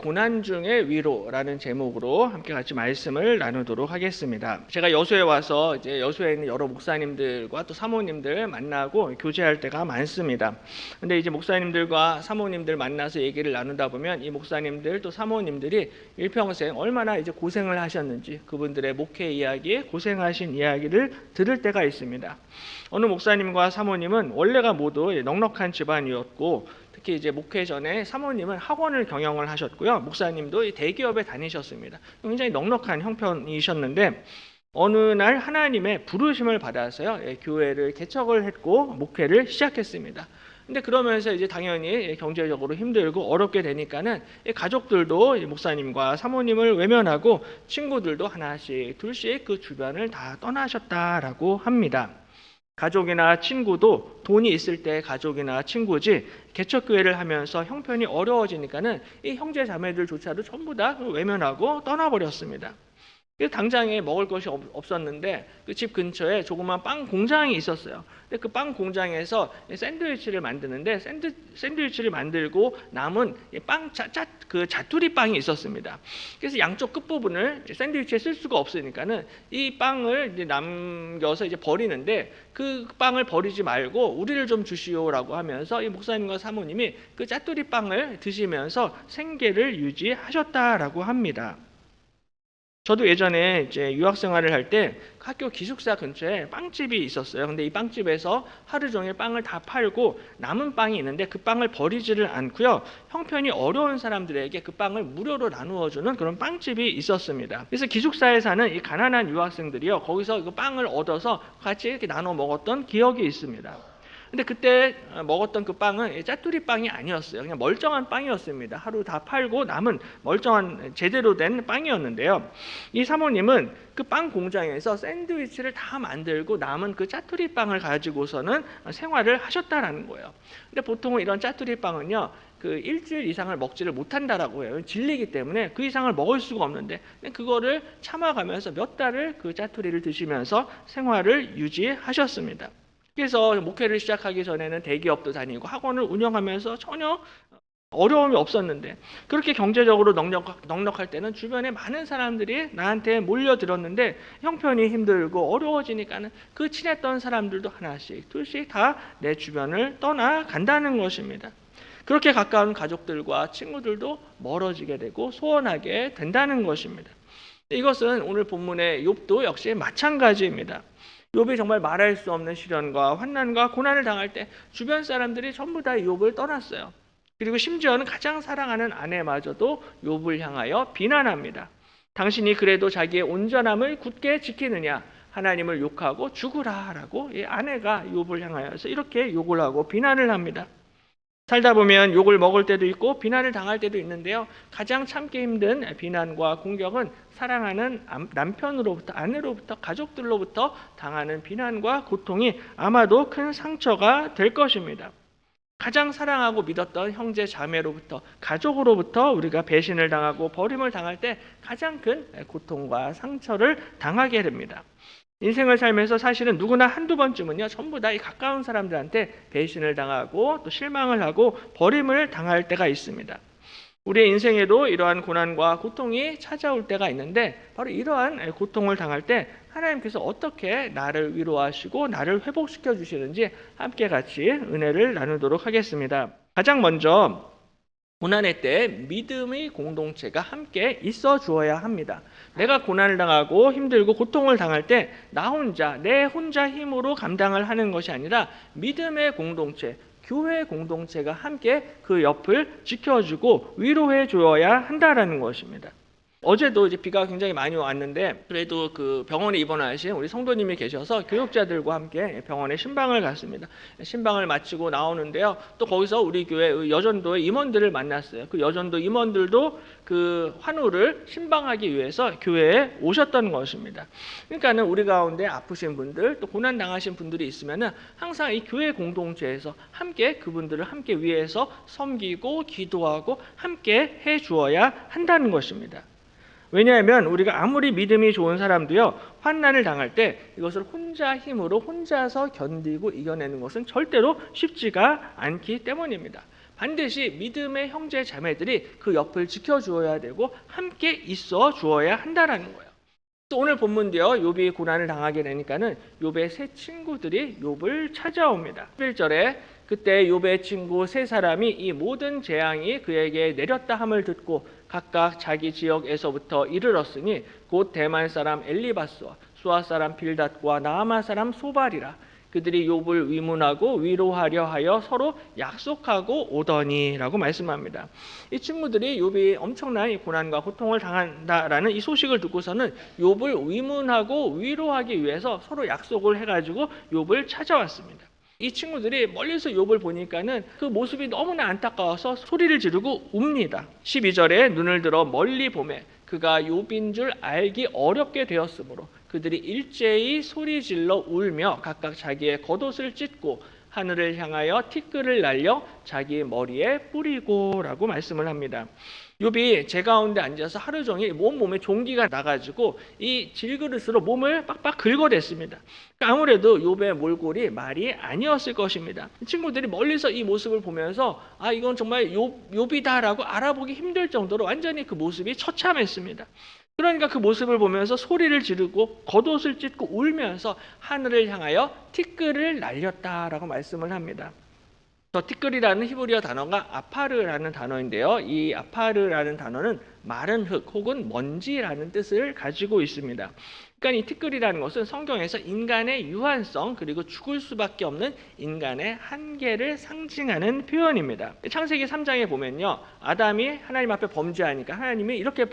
고난 중의 위로라는 제목으로 함께 같이 말씀을 나누도록 하겠습니다. 제가 여수에 와서 이제 여수에 있는 여러 목사님들과 또 사모님들 만나고 교제할 때가 많습니다. 근데 이제 목사님들과 사모님들 만나서 얘기를 나누다 보면 이 목사님들 또 사모님들이 일평생 얼마나 이제 고생을 하셨는지 그분들의 목회 이야기, 고생하신 이야기를 들을 때가 있습니다. 어느 목사님과 사모님은 원래가 모두 넉넉한 집안이었고 특히 이제 목회 전에 사모님은 학원을 경영을 하셨고요. 목사님도 대기업에 다니셨습니다. 굉장히 넉넉한 형편이셨는데 어느 날 하나님의 부르심을 받아서요. 교회를 개척을 했고 목회를 시작했습니다. 근데 그러면서 이제 당연히 경제적으로 힘들고 어렵게 되니까는 가족들도 목사님과 사모님을 외면하고 친구들도 하나씩 둘씩 그 주변을 다 떠나셨다라고 합니다. 가족이나 친구도 돈이 있을 때 가족이나 친구지 개척교회를 하면서 형편이 어려워지니까는 이 형제 자매들조차도 전부 다 외면하고 떠나버렸습니다. 당장에 먹을 것이 없었는데 그 집 근처에 조그만 빵 공장이 있었어요. 근데 그 빵 공장에서 샌드위치를 만드는데 샌드위치를 만들고 남은 그 자투리 빵이 있었습니다. 그래서 양쪽 끝 부분을 샌드위치에 쓸 수가 없으니까는 이 빵을 이제 남겨서 이제 버리는데 그 빵을 버리지 말고 우리를 좀 주시오라고 하면서 이 목사님과 사모님이 그 자투리 빵을 드시면서 생계를 유지하셨다라고 합니다. 저도 예전에 이제 유학 생활을 할 때 학교 기숙사 근처에 빵집이 있었어요. 근데 이 빵집에서 하루 종일 빵을 다 팔고 남은 빵이 있는데 그 빵을 버리지를 않고요. 형편이 어려운 사람들에게 그 빵을 무료로 나누어 주는 그런 빵집이 있었습니다. 그래서 기숙사에 사는 이 가난한 유학생들이요. 거기서 그 빵을 얻어서 같이 이렇게 나눠 먹었던 기억이 있습니다. 근데 그때 먹었던 그 빵은 짜투리 빵이 아니었어요. 그냥 멀쩡한 빵이었습니다. 하루 다 팔고 남은 멀쩡한 제대로 된 빵이었는데요. 이 사모님은 그 빵 공장에서 샌드위치를 다 만들고 남은 그 짜투리 빵을 가지고서는 생활을 하셨다라는 거예요. 근데 보통은 이런 짜투리 빵은요. 그 일주일 이상을 먹지를 못한다라고 해요. 질리기 때문에 그 이상을 먹을 수가 없는데 그거를 참아가면서 몇 달을 그 짜투리를 드시면서 생활을 유지하셨습니다. 그래서 목회를 시작하기 전에는 대기업도 다니고 학원을 운영하면서 전혀 어려움이 없었는데 그렇게 경제적으로 넉넉할 때는 주변에 많은 사람들이 나한테 몰려들었는데 형편이 힘들고 어려워지니까는 그 친했던 사람들도 하나씩 둘씩 다 내 주변을 떠나간다는 것입니다. 그렇게 가까운 가족들과 친구들도 멀어지게 되고 소원하게 된다는 것입니다. 이것은 오늘 본문의 욥도 역시 마찬가지입니다. 욥이 정말 말할 수 없는 시련과 환난과 고난을 당할 때 주변 사람들이 전부 다 욥을 떠났어요. 그리고 심지어는 가장 사랑하는 아내마저도 욥을 향하여 비난합니다. 당신이 그래도 자기의 온전함을 굳게 지키느냐 하나님을 욕하고 죽으라라고 이 아내가 욥을 향하여서 이렇게 욕을 하고 비난을 합니다. 살다 보면 욕을 먹을 때도 있고 비난을 당할 때도 있는데요. 가장 참기 힘든 비난과 공격은 사랑하는 남편으로부터, 아내로부터, 가족들로부터 당하는 비난과 고통이 아마도 큰 상처가 될 것입니다. 가장 사랑하고 믿었던 형제 자매로부터, 가족으로부터 우리가 배신을 당하고 버림을 당할 때 가장 큰 고통과 상처를 당하게 됩니다. 인생을 살면서 사실은 누구나 한두 번쯤은요 전부 다 이 가까운 사람들한테 배신을 당하고 또 실망을 하고 버림을 당할 때가 있습니다. 우리의 인생에도 이러한 고난과 고통이 찾아올 때가 있는데 바로 이러한 고통을 당할 때 하나님께서 어떻게 나를 위로하시고 나를 회복시켜 주시는지 함께 같이 은혜를 나누도록 하겠습니다. 가장 먼저 고난의 때 믿음의 공동체가 함께 있어 주어야 합니다. 내가 고난을 당하고 힘들고 고통을 당할 때 내 혼자 힘으로 감당을 하는 것이 아니라 믿음의 공동체, 교회 공동체가 함께 그 옆을 지켜주고 위로해 주어야 한다라는 것입니다. 어제도 이제 비가 굉장히 많이 왔는데 그래도 그 병원에 입원하신 우리 성도님이 계셔서 교육자들과 함께 병원에 신방을 갔습니다. 신방을 마치고 나오는데요. 또 거기서 우리 교회 여전도의 임원들을 만났어요. 그 여전도 임원들도 그 환우를 신방하기 위해서 교회에 오셨던 것입니다. 그러니까는 우리 가운데 아프신 분들 또 고난 당하신 분들이 있으면은 항상 이 교회 공동체에서 함께 그분들을 함께 위해서 섬기고 기도하고 함께 해 주어야 한다는 것입니다. 왜냐하면 우리가 아무리 믿음이 좋은 사람도요 환난을 당할 때 이것을 혼자 힘으로 혼자서 견디고 이겨내는 것은 절대로 쉽지가 않기 때문입니다. 반드시 믿음의 형제 자매들이 그 옆을 지켜주어야 되고 함께 있어 주어야 한다라는 거예요. 또 오늘 본문도요, 욥이 고난을 당하게 되니까는 욥의 세 친구들이 욥을 찾아옵니다. 11절에 그때 욥의 친구 세 사람이 이 모든 재앙이 그에게 내렸다 함을 듣고 각각 자기 지역에서부터 이르렀으니 곧 대만 사람 엘리바스와 수아 사람 빌닷과 나아마 사람 소발이라. 그들이 욥을 위문하고 위로하려 하여 서로 약속하고 오더니라고 말씀합니다. 이 친구들이 욥이 엄청난 고난과 고통을 당한다라는 이 소식을 듣고서는 욥을 위문하고 위로하기 위해서 서로 약속을 해가지고 욥을 찾아왔습니다. 이 친구들이 멀리서 욥을 보니까는 그 모습이 너무나 안타까워서 소리를 지르고 웁니다. 12절에 눈을 들어 멀리 보매 그가 욥인 줄 알기 어렵게 되었으므로 그들이 일제히 소리질러 울며 각각 자기의 겉옷을 찢고 하늘을 향하여 티끌을 날려 자기 머리에 뿌리고라고 말씀을 합니다. 욥이 제 가운데 앉아서 하루 종일 몸에 종기가 나가지고 이 질그릇으로 몸을 빡빡 긁어댔습니다. 아무래도 욥의 몰골이 말이 아니었을 것입니다. 친구들이 멀리서 이 모습을 보면서 이건 정말 욥이다라고 알아보기 힘들 정도로 완전히 그 모습이 처참했습니다. 그러니까 그 모습을 보면서 소리를 지르고 겉옷을 찢고 울면서 하늘을 향하여 티끌을 날렸다라고 말씀을 합니다. 저 티끌이라는 히브리어 단어가 아파르라는 단어인데요. 이 아파르라는 단어는 마른 흙 혹은 먼지라는 뜻을 가지고 있습니다. 그러니까 이 티끌이라는 것은 성경에서 인간의 유한성 그리고 죽을 수밖에 없는 인간의 한계를 상징하는 표현입니다. 창세기 3장에 보면요, 아담이 하나님 앞에 범죄하니까 하나님이 이렇게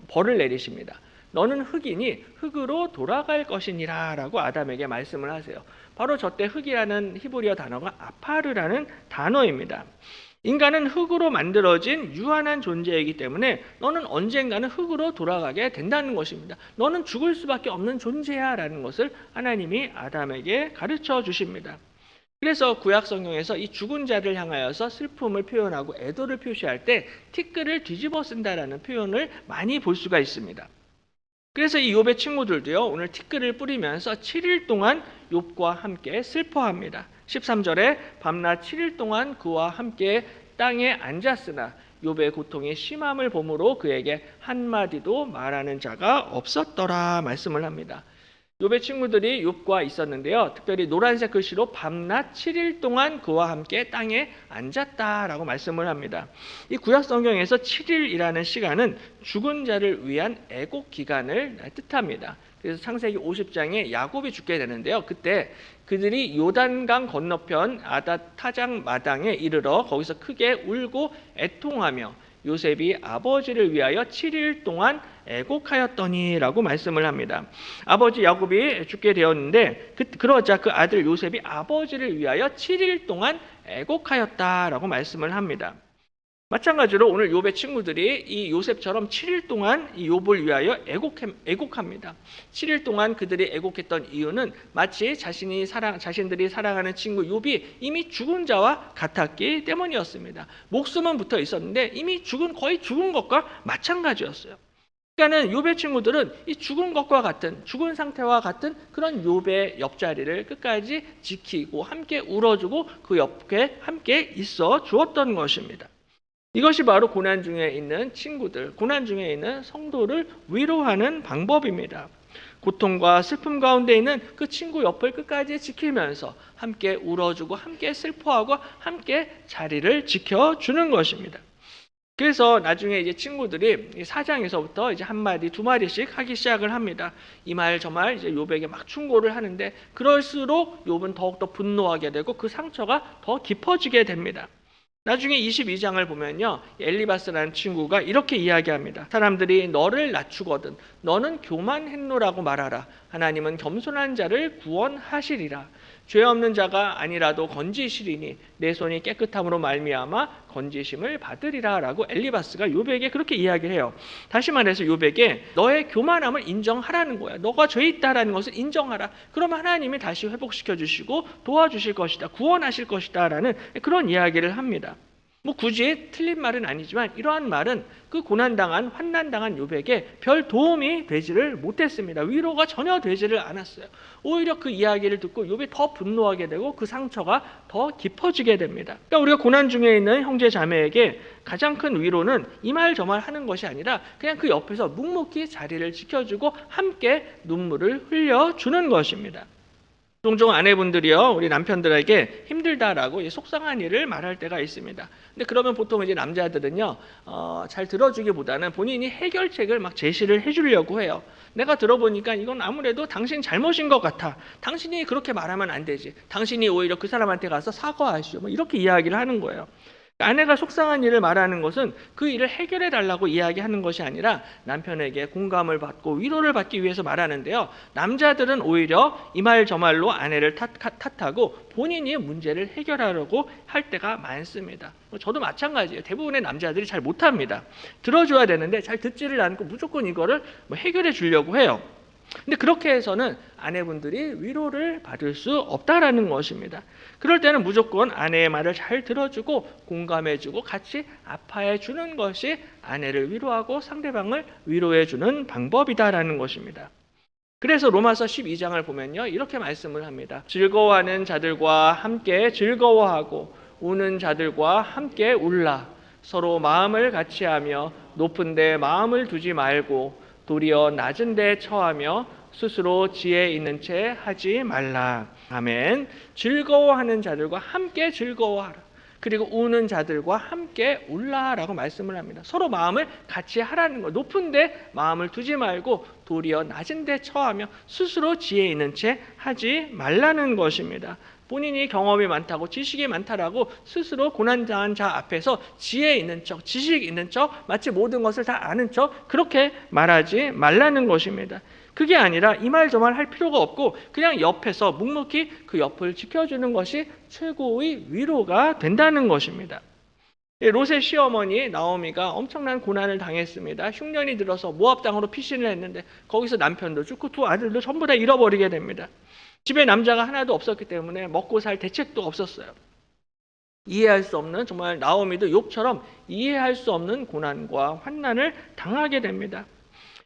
벌을 내리십니다. 너는 흙이니 흙으로 돌아갈 것이니라 라고 아담에게 말씀을 하세요. 바로 저때 흙이라는 히브리어 단어가 아파르라는 단어입니다. 인간은 흙으로 만들어진 유한한 존재이기 때문에 너는 언젠가는 흙으로 돌아가게 된다는 것입니다. 너는 죽을 수밖에 없는 존재야 라는 것을 하나님이 아담에게 가르쳐 주십니다. 그래서 구약 성경에서 이 죽은 자를 향하여서 슬픔을 표현하고 애도를 표시할 때 티끌을 뒤집어 쓴다라는 표현을 많이 볼 수가 있습니다. 그래서 이 욥의 친구들도요, 오늘 티끌을 뿌리면서 7일 동안 욥과 함께 슬퍼합니다. 13절에 밤낮 7일 동안 그와 함께 땅에 앉았으나 욥의 고통이 심함을 보므로 그에게 한마디도 말하는 자가 없었더라 말씀을 합니다. 욥의 친구들이 욥과 있었는데요, 특별히 노란색 글씨로 밤낮 7일 동안 그와 함께 땅에 앉았다라고 말씀을 합니다. 이 구약 성경에서 7일이라는 시간은 죽은 자를 위한 애곡 기간을 뜻합니다. 그래서 창세기 50장에 야곱이 죽게 되는데요, 그때 그들이 요단강 건너편 아닷 타장 마당에 이르러 거기서 크게 울고 애통하며 요셉이 아버지를 위하여 7일 동안 애곡하였더니라고 말씀을 합니다. 아버지 야곱이 죽게 되었는데 그러자 그 아들 요셉이 아버지를 위하여 7일 동안 애곡하였다라고 말씀을 합니다. 마찬가지로 오늘 욥의 친구들이 이 요셉처럼 7일 동안 이 욥을 위하여 애곡합니다. 7일 동안 그들이 애곡했던 이유는 마치 자신들이 사랑하는 친구 욥이 이미 죽은 자와 같았기 때문이었습니다. 목숨은 붙어 있었는데 이미 거의 죽은 것과 마찬가지였어요. 그러니까는 욥의 친구들은 이 죽은 것과 같은, 죽은 상태와 같은 그런 욥의 옆자리를 끝까지 지키고 함께 울어주고 그 옆에 함께 있어 주었던 것입니다. 이것이 바로 고난 중에 있는 친구들, 고난 중에 있는 성도를 위로하는 방법입니다. 고통과 슬픔 가운데 있는 그 친구 옆을 끝까지 지키면서 함께 울어주고 함께 슬퍼하고 함께 자리를 지켜주는 것입니다. 그래서 나중에 이제 친구들이 사장에서부터 이제 한 마디, 두 마디씩 하기 시작을 합니다. 이 말 저 말 이제 욥에게 막 충고를 하는데 그럴수록 욥은 더욱더 분노하게 되고 그 상처가 더 깊어지게 됩니다. 나중에 22장을 보면요, 엘리바스라는 친구가 이렇게 이야기합니다. 사람들이 너를 낮추거든 너는 교만했노라고 말하라. 하나님은 겸손한 자를 구원하시리라. 죄 없는 자가 아니라도 건지시리니 내 손이 깨끗함으로 말미암아 건지심을 받으리라 라고 엘리바스가 욥에게 그렇게 이야기를 해요. 다시 말해서 욥에게 너의 교만함을 인정하라는 거야. 너가 죄 있다라는 것을 인정하라. 그러면 하나님이 다시 회복시켜 주시고 도와주실 것이다. 구원하실 것이다 라는 그런 이야기를 합니다. 뭐 굳이 틀린 말은 아니지만 이러한 말은 그 고난당한 환난당한 욥에게 별 도움이 되지를 못했습니다. 위로가 전혀 되지를 않았어요. 오히려 그 이야기를 듣고 욥이 더 분노하게 되고 그 상처가 더 깊어지게 됩니다. 그러니까 우리가 고난 중에 있는 형제 자매에게 가장 큰 위로는 이 말 저 말 하는 것이 아니라 그냥 그 옆에서 묵묵히 자리를 지켜주고 함께 눈물을 흘려주는 것입니다. 종종 아내분들이요, 우리 남편들에게 힘들다라고 속상한 일을 말할 때가 있습니다. 근데 그러면 보통 이제 남자들은요, 잘 들어주기보다는 본인이 해결책을 막 제시를 해주려고 해요. 내가 들어보니까 이건 아무래도 당신 잘못인 것 같아. 당신이 그렇게 말하면 안 되지. 당신이 오히려 그 사람한테 가서 사과하시오. 뭐 이렇게 이야기를 하는 거예요. 아내가 속상한 일을 말하는 것은 그 일을 해결해 달라고 이야기하는 것이 아니라 남편에게 공감을 받고 위로를 받기 위해서 말하는데요. 남자들은 오히려 이 말 저 말로 아내를 탓하고 본인이 문제를 해결하려고 할 때가 많습니다. 저도 마찬가지예요. 대부분의 남자들이 잘 못합니다. 들어줘야 되는데 잘 듣지를 않고 무조건 이거를 해결해 주려고 해요. 근데 그렇게 해서는 아내분들이 위로를 받을 수 없다라는 것입니다. 그럴 때는 무조건 아내의 말을 잘 들어주고 공감해주고 같이 아파해주는 것이 아내를 위로하고 상대방을 위로해주는 방법이다라는 것입니다. 그래서 로마서 12장을 보면요, 이렇게 말씀을 합니다. 즐거워하는 자들과 함께 즐거워하고 우는 자들과 함께 울라. 서로 마음을 같이하며 높은 데 마음을 두지 말고 도리어 낮은 데 처하며 스스로 지혜 있는 채 하지 말라. 아멘. 즐거워하는 자들과 함께 즐거워하라. 그리고 우는 자들과 함께 울라라고 말씀을 합니다. 서로 마음을 같이 하라는 거. 높은 데 마음을 두지 말고 도리어 낮은 데 처하며 스스로 지혜 있는 채 하지 말라는 것입니다. 본인이 경험이 많다고 지식이 많다라고 스스로 고난당한 자 앞에서 지혜 있는 척, 지식 있는 척, 마치 모든 것을 다 아는 척 그렇게 말하지 말라는 것입니다. 그게 아니라 이 말 저 말 할 필요가 없고 그냥 옆에서 묵묵히 그 옆을 지켜주는 것이 최고의 위로가 된다는 것입니다. 롯의 시어머니 나오미가 엄청난 고난을 당했습니다. 흉년이 들어서 모압 땅으로 피신을 했는데 거기서 남편도 죽고 두 아들도 전부 다 잃어버리게 됩니다. 집에 남자가 하나도 없었기 때문에 먹고 살 대책도 없었어요. 이해할 수 없는, 정말 나오미도 욥처럼 이해할 수 없는 고난과 환난을 당하게 됩니다.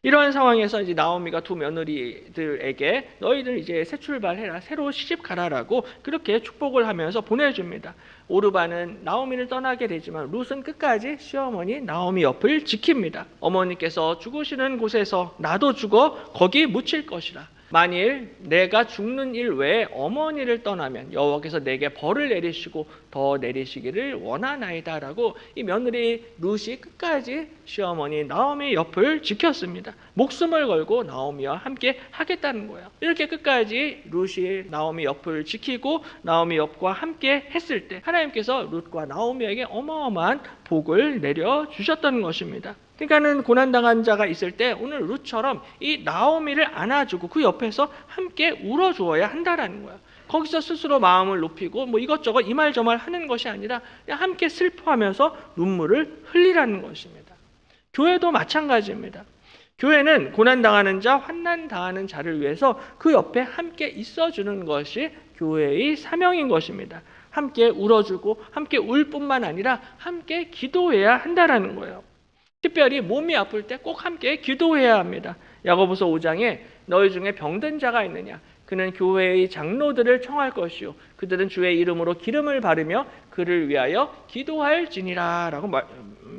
이러한 상황에서 이제 나오미가 두 며느리들에게 너희들 이제 새 출발해라, 새로 시집 가라라고 그렇게 축복을 하면서 보내줍니다. 오르바는 나오미를 떠나게 되지만 룻은 끝까지 시어머니 나오미 옆을 지킵니다. 어머니께서 죽으시는 곳에서 나도 죽어 거기 묻힐 것이라. 만일 내가 죽는 일 외에 어머니를 떠나면 여호와께서 내게 벌을 내리시고 더 내리시기를 원하나이다라고 이 며느리 룻이 끝까지 시어머니 나오미 옆을 지켰습니다. 목숨을 걸고 나오미와 함께 하겠다는 거예요. 이렇게 끝까지 룻이 나오미 옆을 지키고 나오미 옆과 함께 했을 때 하나님께서 룻과 나오미에게 어마어마한 복을 내려주셨던 것입니다. 그러니까는 고난당한 자가 있을 때 오늘 룻처럼 이 나오미를 안아주고 그 옆에서 함께 울어주어야 한다라는 거예요. 거기서 스스로 마음을 높이고 뭐 이것저것 이 말 저 말 하는 것이 아니라 그냥 함께 슬퍼하면서 눈물을 흘리라는 것입니다. 교회도 마찬가지입니다. 교회는 고난당하는 자, 환난당하는 자를 위해서 그 옆에 함께 있어주는 것이 교회의 사명인 것입니다. 함께 울어주고 함께 울 뿐만 아니라 함께 기도해야 한다라는 거예요. 특별히 몸이 아플 때 꼭 함께 기도해야 합니다. 야고보서 5장에 너희 중에 병든 자가 있느냐? 그는 교회의 장로들을 청할 것이요 그들은 주의 이름으로 기름을 바르며 그를 위하여 기도할지니라 라고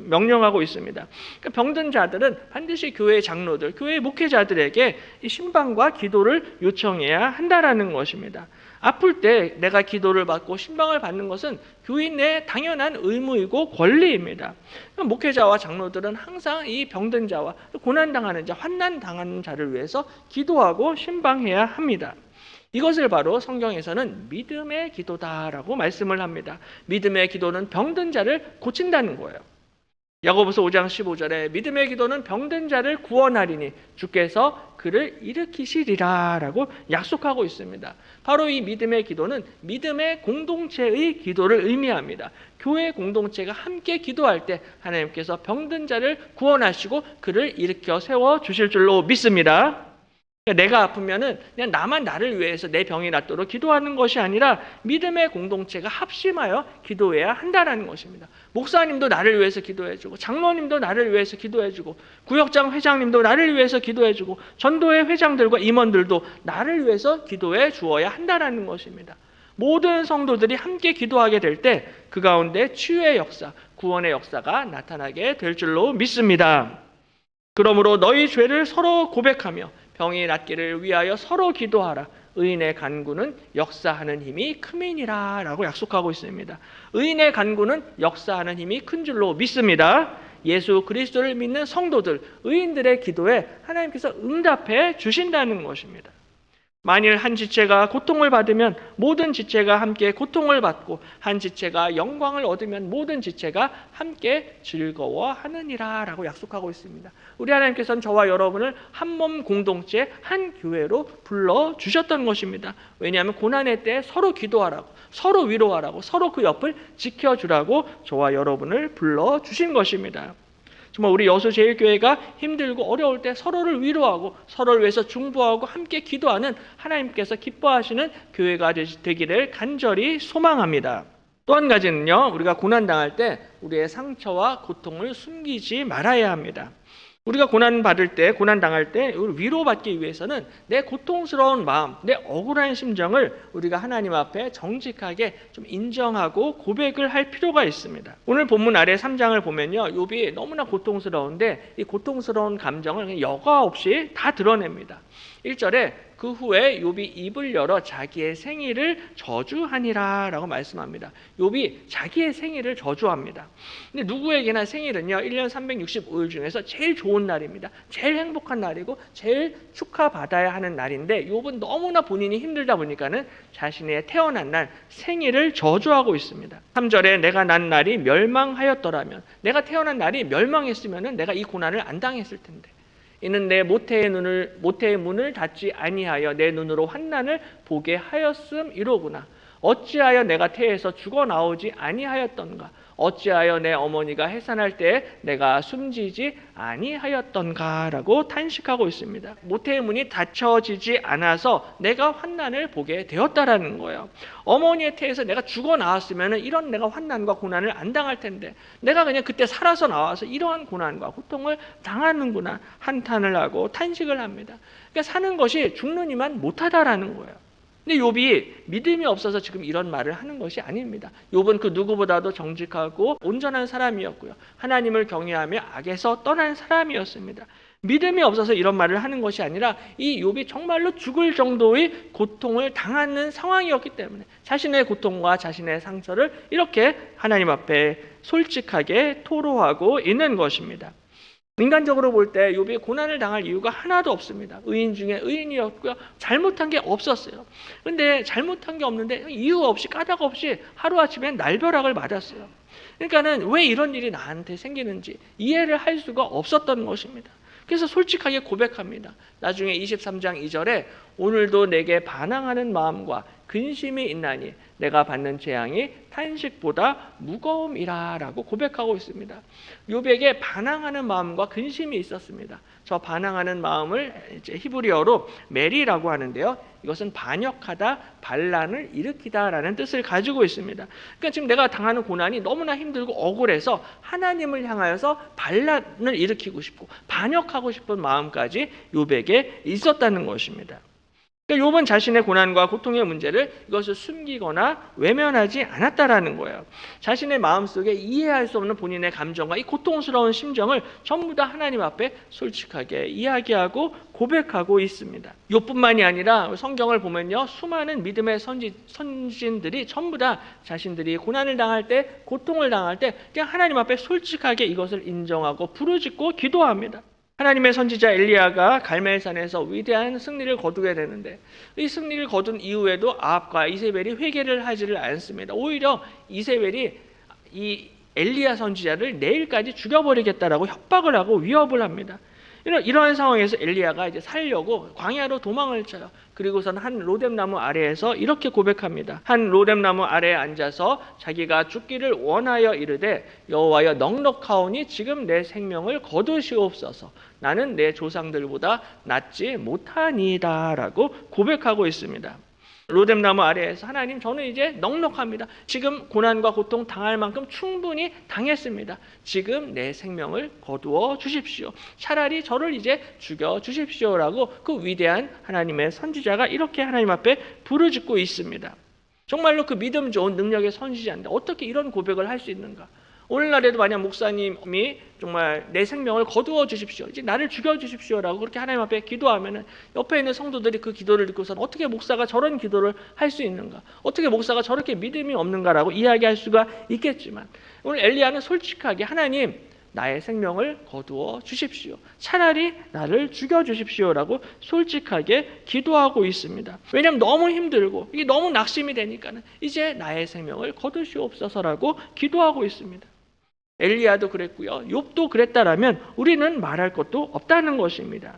명령하고 있습니다. 그러니까 병든 자들은 반드시 교회의 장로들, 교회의 목회자들에게 이 신방과 기도를 요청해야 한다라는 것입니다. 아플 때 내가 기도를 받고 신방을 받는 것은 교인의 당연한 의무이고 권리입니다. 목회자와 장로들은 항상 이 병든 자와 고난당하는 자, 환난당하는 자를 위해서 기도하고 신방해야 합니다. 이것을 바로 성경에서는 믿음의 기도다라고 말씀을 합니다. 믿음의 기도는 병든 자를 고친다는 거예요. 야고보서 5장 15절에 믿음의 기도는 병든 자를 구원하리니 주께서 그를 일으키시리라 라고 약속하고 있습니다. 바로 이 믿음의 기도는 믿음의 공동체의 기도를 의미합니다. 교회 공동체가 함께 기도할 때 하나님께서 병든 자를 구원하시고 그를 일으켜 세워주실 줄로 믿습니다. 그러니까 내가 아프면은 그냥 나를 위해서 내 병이 낫도록 기도하는 것이 아니라 믿음의 공동체가 합심하여 기도해야 한다라는 것입니다. 목사님도 나를 위해서 기도해주고, 장로님도 나를 위해서 기도해주고, 구역장 회장님도 나를 위해서 기도해주고, 전도회 회장들과 임원들도 나를 위해서 기도해 주어야 한다라는 것입니다. 모든 성도들이 함께 기도하게 될 때 그 가운데 치유의 역사, 구원의 역사가 나타나게 될 줄로 믿습니다. 그러므로 너희 죄를 서로 고백하며 병이 낫기를 위하여 서로 기도하라. 의인의 간구는 역사하는 힘이 큼이니라 라고 약속하고 있습니다. 의인의 간구는 역사하는 힘이 큰 줄로 믿습니다. 예수 그리스도를 믿는 성도들, 의인들의 기도에 하나님께서 응답해 주신다는 것입니다. 만일 한 지체가 고통을 받으면 모든 지체가 함께 고통을 받고, 한 지체가 영광을 얻으면 모든 지체가 함께 즐거워하느니라 라고 약속하고 있습니다. 우리 하나님께서는 저와 여러분을 한 몸 공동체, 한 교회로 불러주셨던 것입니다. 왜냐하면 고난의 때 서로 기도하라고, 서로 위로하라고, 서로 그 옆을 지켜주라고 저와 여러분을 불러주신 것입니다. 정말 우리 여수제일교회가 힘들고 어려울 때 서로를 위로하고 서로를 위해서 중보하고 함께 기도하는 하나님께서 기뻐하시는 교회가 되기를 간절히 소망합니다. 또 한 가지는요, 우리가 고난당할 때 우리의 상처와 고통을 숨기지 말아야 합니다. 우리가 고난받을 때, 고난당할 때 위로받기 위해서는 내 고통스러운 마음, 내 억울한 심정을 우리가 하나님 앞에 정직하게 좀 인정하고 고백을 할 필요가 있습니다. 오늘 본문 아래 3장을 보면요, 욥이 너무나 고통스러운데 이 고통스러운 감정을 그냥 여과 없이 다 드러냅니다. 1절에 그 후에 욥이 입을 열어 자기의 생일을 저주하니라 라고 말씀합니다. 욥이 자기의 생일을 저주합니다. 근데 누구에게나 생일은요, 1년 365일 중에서 제일 좋은 날입니다. 제일 행복한 날이고 제일 축하받아야 하는 날인데, 욥은 너무나 본인이 힘들다 보니까는 자신의 태어난 날 생일을 저주하고 있습니다. 3절에 내가 난 날이 멸망하였더라면, 내가 태어난 날이 멸망했으면 내가 이 고난을 안 당했을 텐데, 이는 내 모태의 문을 닫지 아니하여 내 눈으로 환난을 보게 하였음이로구나. 어찌하여 내가 태에서 죽어 나오지 아니하였던가. 어찌하여 내 어머니가 해산할 때 내가 숨지지 아니하였던가 라고 탄식하고 있습니다. 모태의 문이 닫혀지지 않아서 내가 환난을 보게 되었다라는 거예요. 어머니의 태에서 내가 죽어 나왔으면 이런 내가 환난과 고난을 안 당할 텐데, 내가 그냥 그때 살아서 나와서 이러한 고난과 고통을 당하는구나 한탄을 하고 탄식을 합니다. 그러니까 사는 것이 죽는 이만 못하다라는 거예요. 근데 욥이 믿음이 없어서 지금 이런 말을 하는 것이 아닙니다. 욥은 그 누구보다도 정직하고 온전한 사람이었고요, 하나님을 경외하며 악에서 떠난 사람이었습니다. 믿음이 없어서 이런 말을 하는 것이 아니라 이 욥이 정말로 죽을 정도의 고통을 당하는 상황이었기 때문에 자신의 고통과 자신의 상처를 이렇게 하나님 앞에 솔직하게 토로하고 있는 것입니다. 인간적으로 볼 때 욥이 고난을 당할 이유가 하나도 없습니다. 의인 중에 의인이었고요, 잘못한 게 없었어요. 그런데 잘못한 게 없는데 이유 없이 까닭 없이 하루아침에 날벼락을 맞았어요. 그러니까는 왜 이런 일이 나한테 생기는지 이해를 할 수가 없었던 것입니다. 그래서 솔직하게 고백합니다. 나중에 23장 2절에 오늘도 내게 반항하는 마음과 근심이 있나니 내가 받는 재앙이 탄식보다 무거움이라 라고 고백하고 있습니다. 욥에게 반항하는 마음과 근심이 있었습니다. 저 반항하는 마음을 이제 히브리어로 메리라고 하는데요, 이것은 반역하다, 반란을 일으키다라는 뜻을 가지고 있습니다. 그러니까 지금 내가 당하는 고난이 너무나 힘들고 억울해서 하나님을 향하여서 반란을 일으키고 싶고 반역하고 싶은 마음까지 욥에게 있었다는 것입니다. 그러니까 욥은 자신의 고난과 고통의 문제를 이것을 숨기거나 외면하지 않았다라는 거예요. 자신의 마음속에 이해할 수 없는 본인의 감정과 이 고통스러운 심정을 전부 다 하나님 앞에 솔직하게 이야기하고 고백하고 있습니다. 욥뿐만이 아니라 성경을 보면요, 수많은 믿음의 선진들이 전부 다 자신들이 고난을 당할 때, 고통을 당할 때 그냥 하나님 앞에 솔직하게 이것을 인정하고 부르짖고 기도합니다. 하나님의 선지자 엘리야가 갈멜산에서 위대한 승리를 거두게 되는데, 이 승리를 거둔 이후에도 아합과 이세벨이 회개를 하지를 않습니다. 오히려 이세벨이 이 엘리야 선지자를 내일까지 죽여버리겠다라고 협박을 하고 위협을 합니다. 이러한 상황에서 엘리야가 이제 살려고 광야로 도망을 쳐요. 그리고선 한 로뎀나무 아래에서 이렇게 고백합니다. 한 로뎀나무 아래에 앉아서 자기가 죽기를 원하여 이르되 여호와여 넉넉하오니 지금 내 생명을 거두시옵소서. 나는 내 조상들보다 낫지 못하니이다라고 고백하고 있습니다. 로뎀나무 아래에서 하나님, 저는 이제 넉넉합니다. 지금 고난과 고통 당할 만큼 충분히 당했습니다. 지금 내 생명을 거두어 주십시오. 차라리 저를 이제 죽여 주십시오라고 그 위대한 하나님의 선지자가 이렇게 하나님 앞에 부르짖고 있습니다. 정말로 그 믿음 좋은 능력의 선지자인데 어떻게 이런 고백을 할 수 있는가? 오늘날에도 만약 목사님이 정말 내 생명을 거두어 주십시오, 이제 나를 죽여 주십시오라고 그렇게 하나님 앞에 기도하면은 옆에 있는 성도들이 그 기도를 듣고선 어떻게 목사가 저런 기도를 할 수 있는가? 어떻게 목사가 저렇게 믿음이 없는가라고 이야기할 수가 있겠지만, 오늘 엘리야는 솔직하게 하나님, 나의 생명을 거두어 주십시오. 차라리 나를 죽여 주십시오라고 솔직하게 기도하고 있습니다. 왜냐하면 너무 힘들고 이게 너무 낙심이 되니까는 이제 나의 생명을 거두시옵소서라고 기도하고 있습니다. 엘리야도 그랬고요, 욥도 그랬다라면 우리는 말할 것도 없다는 것입니다.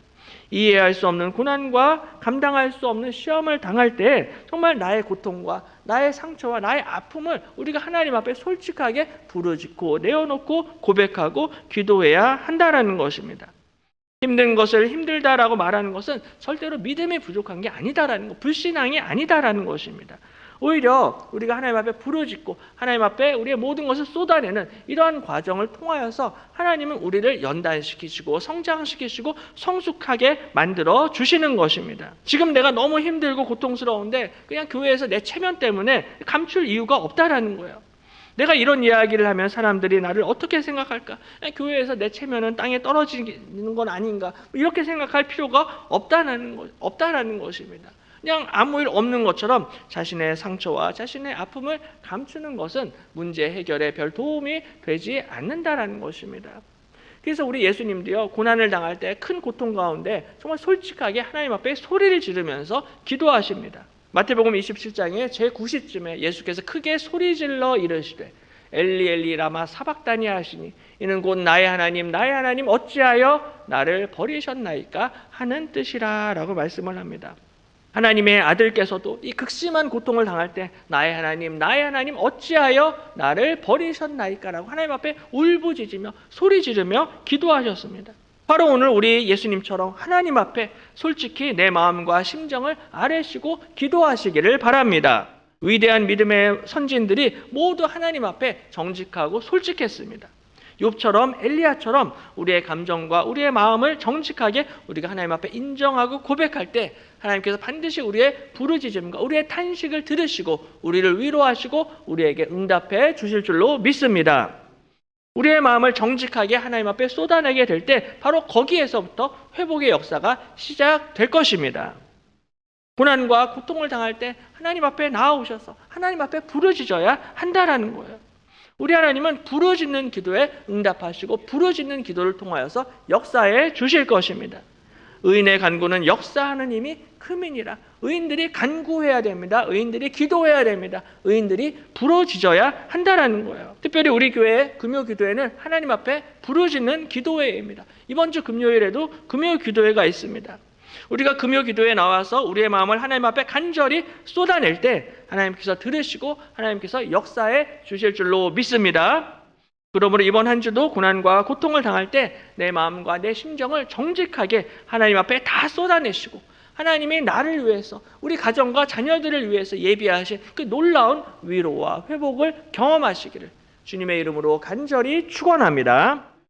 이해할 수 없는 고난과 감당할 수 없는 시험을 당할 때 정말 나의 고통과 나의 상처와 나의 아픔을 우리가 하나님 앞에 솔직하게 부르짖고 내어놓고 고백하고 기도해야 한다라는 것입니다. 힘든 것을 힘들다라고 말하는 것은 절대로 믿음이 부족한 게 아니다라는 것, 불신앙이 아니다라는 것입니다. 오히려 우리가 하나님 앞에 부르짖고 하나님 앞에 우리의 모든 것을 쏟아내는 이러한 과정을 통하여서 하나님은 우리를 연단시키시고 성장시키시고 성숙하게 만들어 주시는 것입니다. 지금 내가 너무 힘들고 고통스러운데 그냥 교회에서 내 체면 때문에 감출 이유가 없다라는 거예요. 내가 이런 이야기를 하면 사람들이 나를 어떻게 생각할까? 교회에서 내 체면은 땅에 떨어지는 건 아닌가? 이렇게 생각할 필요가 없다라는 것입니다. 그냥 아무 일 없는 것처럼 자신의 상처와 자신의 아픔을 감추는 것은 문제 해결에 별 도움이 되지 않는다라는 것입니다. 그래서 우리 예수님도요, 고난을 당할 때 큰 고통 가운데 정말 솔직하게 하나님 앞에 소리를 지르면서 기도하십니다. 마태복음 27장의 제9시쯤에 예수께서 크게 소리질러 이르시되 엘리 엘리 라마 사박다니 하시니 이는 곧 나의 하나님 어찌하여 나를 버리셨나이까 하는 뜻이라 라고 말씀을 합니다. 하나님의 아들께서도 이 극심한 고통을 당할 때 나의 하나님 어찌하여 나를 버리셨나이까 라고 하나님 앞에 울부짖으며 소리 지르며 기도하셨습니다. 바로 오늘 우리 예수님처럼 하나님 앞에 솔직히 내 마음과 심정을 아뢰시고 기도하시기를 바랍니다. 위대한 믿음의 선진들이 모두 하나님 앞에 정직하고 솔직했습니다. 욥처럼 엘리야처럼 우리의 감정과 우리의 마음을 정직하게 우리가 하나님 앞에 인정하고 고백할 때 하나님께서 반드시 우리의 부르짖음과 우리의 탄식을 들으시고 우리를 위로하시고 우리에게 응답해 주실 줄로 믿습니다. 우리의 마음을 정직하게 하나님 앞에 쏟아내게 될 때 바로 거기에서부터 회복의 역사가 시작될 것입니다. 고난과 고통을 당할 때 하나님 앞에 나아오셔서 하나님 앞에 부르짖어야 한다라는 거예요. 우리 하나님은 부르짖는 기도에 응답하시고 부르짖는 기도를 통하여서 역사해 주실 것입니다. 의인의 간구는 역사하는 힘이 크민이라. 의인들이 간구해야 됩니다. 의인들이 기도해야 됩니다. 의인들이 부르짖어야 한다라는 거예요. 특별히 우리 교회 금요 기도회는 하나님 앞에 부르짖는 기도회입니다. 이번 주 금요일에도 금요 기도회가 있습니다. 우리가 금요 기도에 나와서 우리의 마음을 하나님 앞에 간절히 쏟아낼 때 하나님께서 들으시고 하나님께서 역사해 주실 줄로 믿습니다. 그러므로 이번 한 주도 고난과 고통을 당할 때 내 마음과 내 심정을 정직하게 하나님 앞에 다 쏟아내시고 하나님이 나를 위해서 우리 가정과 자녀들을 위해서 예비하신 그 놀라운 위로와 회복을 경험하시기를 주님의 이름으로 간절히 축원합니다.